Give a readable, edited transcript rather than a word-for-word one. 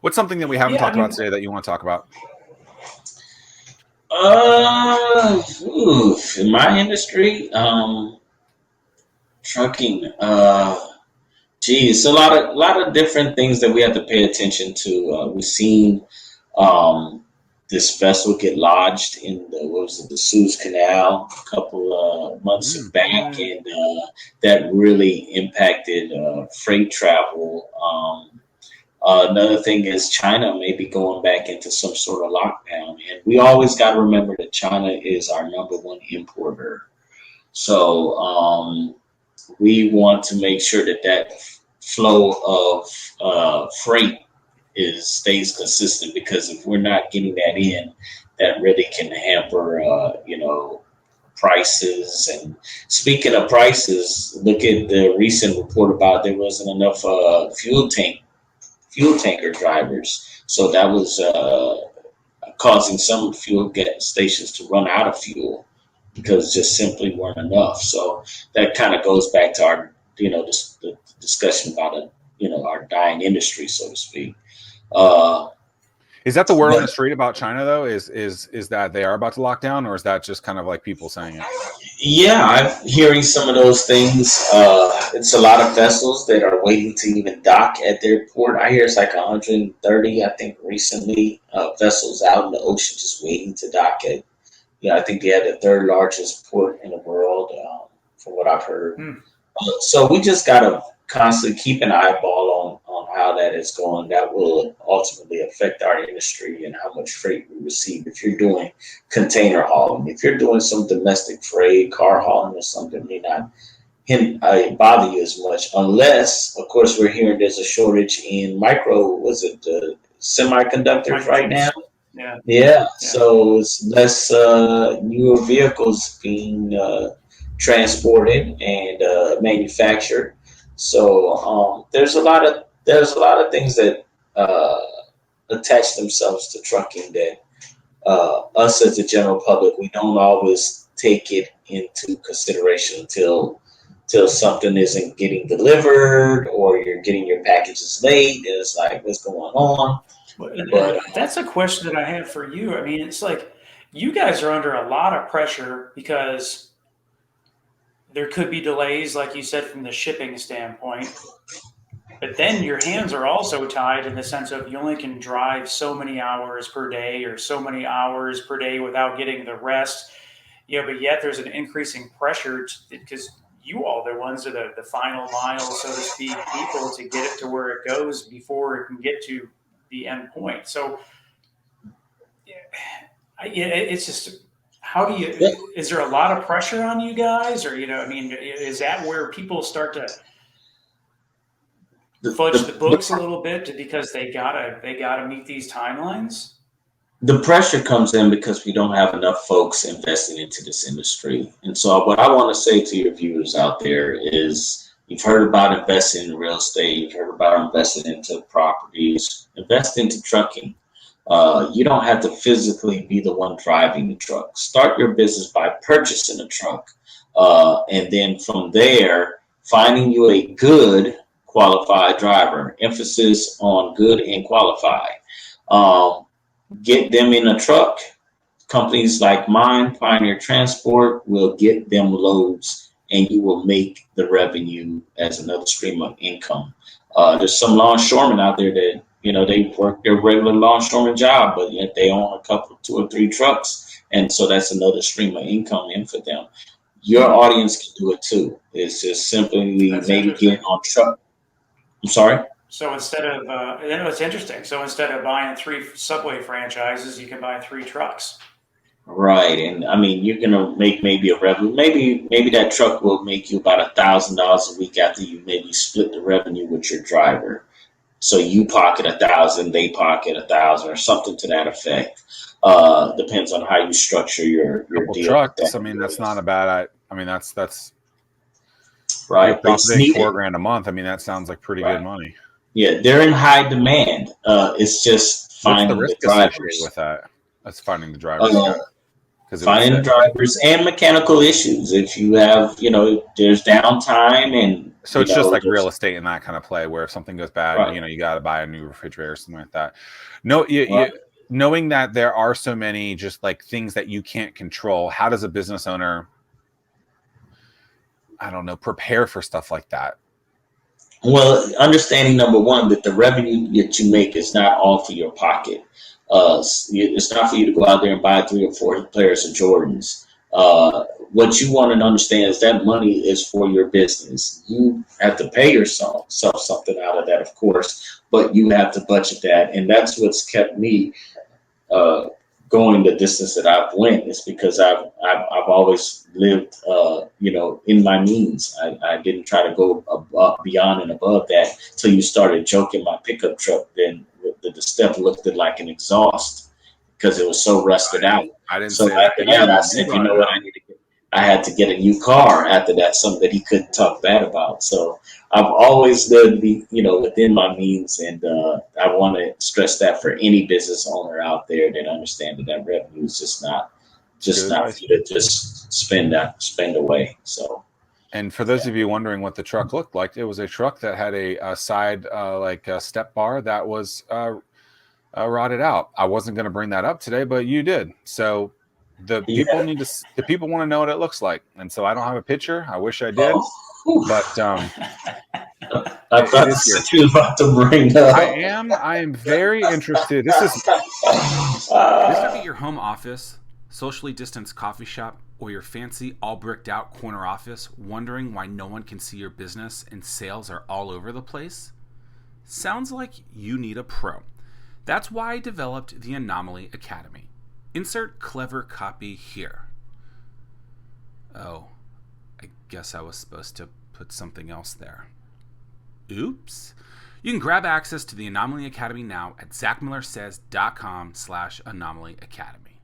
What's something that we haven't Yeah, talked about today that you want to talk about? In my industry, trucking. It's a lot of different things that we have to pay attention to. We've seen um, this vessel get lodged in the Suez Canal a couple months back, Mm. and that really impacted freight travel. Another thing is China may be going back into some sort of lockdown, and we always got to remember that China is our number one importer. So we want to make sure that flow of freight is stays consistent, because if we're not getting that in, that really can hamper, prices. And speaking of prices, look at the recent report about there wasn't enough fuel tanker drivers, so that was causing some fuel gas stations to run out of fuel because just simply weren't enough. So that kind of goes back to our, the discussion about our dying industry, so to speak. Uh, Is that the word on the but street about China, though? Is that they are about to lock down, or is that just kind of like people saying it? yeah, I'm hearing some of those things. It's a lot of vessels that are waiting to even dock at their port. I hear it's like 130, I think, recently, vessels out in the ocean just waiting to dock at. Yeah, I think they had the third largest port in the world, from what I've heard. Hmm. So we just got to constantly keep an eyeball on how that is going. That will ultimately affect our industry and how much freight we receive. If you're doing container hauling, if you're doing some domestic freight, car hauling or something, may not bother you as much, unless, of course, we're hearing there's a shortage in semiconductors right now. Microchips. Yeah. Yeah, Yeah. so it's less newer vehicles being transported and manufactured. So there's a lot of things that uh, attach themselves to trucking that us as the general public, we don't always take it into consideration until something isn't getting delivered, or you're getting your packages late and it's like, what's going on? But That's a question that I have for you. I mean, it's like you guys are under a lot of pressure because there could be delays, like you said, from the shipping standpoint. But then your hands are also tied in the sense of you only can drive so many hours per day or so many hours per day without getting the rest. But yet there's an increasing pressure because you all are the ones that are the final mile, so to speak, people to get it to where it goes before it can get to the end point. So yeah, it's just how do you? yeah, Is there a lot of pressure on you guys, or I mean, is that where people start to the, fudge the the, the books a little bit because they gotta meet these timelines? the pressure comes in because we don't have enough folks investing into this industry. And so, what I want to say to your viewers out there is, you've heard about investing in real estate, you've heard about investing into properties, invest into trucking. You don't have to physically be the one driving the truck. Start your business by purchasing a truck. And then from there, finding you a good qualified driver. Emphasis on good and qualified. Um, get them in a truck. Companies like mine, Pioneer Transport, will get them loads, and you will make the revenue as another stream of income. There's some longshoremen out there that they work their regular longshoreman job, but yet they own a couple, two or three trucks, and so that's another stream of income in for them. Your audience can do it too. It's just simply That's maybe getting interesting. on truck. I'm sorry. So instead of, it's interesting. So instead of buying three Subway franchises, you can buy three trucks. Right, and I mean you're gonna make maybe a revenue. Maybe that truck will make you about $1,000 a week after you maybe split the revenue with your driver. So you pocket 1,000, they pocket 1,000, or something to that effect. Depends on how you structure your Couple deal with trucks. I mean, that's that. not a bad. I mean, that's if you're Right, it's profiting needed. $4,000 a month. I mean, that sounds like pretty good Right. money. Yeah, they're in high demand. It's just What's the finding the risk associated drivers. with that? That's finding the drivers. You Uh, got because it would Finding fit. drivers and mechanical issues. If you have, there's downtime and So it's just like real there's estate in that kind of play where if something goes bad, right, you got to buy a new refrigerator or something like that. No, right. knowing that there are so many just like things that you can't control, how does a business owner, I don't know, prepare for stuff like that? Well, understanding number one that the revenue that you make is not all for your pocket. It's not for you to go out there and buy 3 or 4 pairs of Jordans. What you want to understand is that money is for your business. You have to pay yourself something out of that, of course, but you have to budget that, and that's what's kept me uh, going the distance that I've went. Is because I've always lived, in my means. I didn't try to go beyond and above that till you started joking my pickup truck. Then the step looked like an exhaust because it was so rusted out. I didn't So say that after to you. that, I You said, you brought know it what, up. I had to get a new car after that, something that he couldn't talk bad about. So I've always lived, within my means, and I want to stress that for any business owner out there that understand that revenue is just not Good for advice. you to just spend away. So, And for those of you wondering what the truck looked like, it was a truck that had a side step bar that was rotted out. I wasn't going to bring that up today, but you did. So the people want to know what it looks like, and so I don't have a picture. I wish I did, but I thought this is what you were about to bring up. I am very interested. This is at your home office, socially distanced coffee shop, or your fancy all bricked out corner office, wondering why no one can see your business and sales are all over the place? Sounds like you need a pro. That's why I developed the Anomaly Academy. Insert clever copy here. Oh, I guess I was supposed to put something else there. Oops. You can grab access to the Anomaly Academy now at ZachMillerSays.com/Anomaly Academy.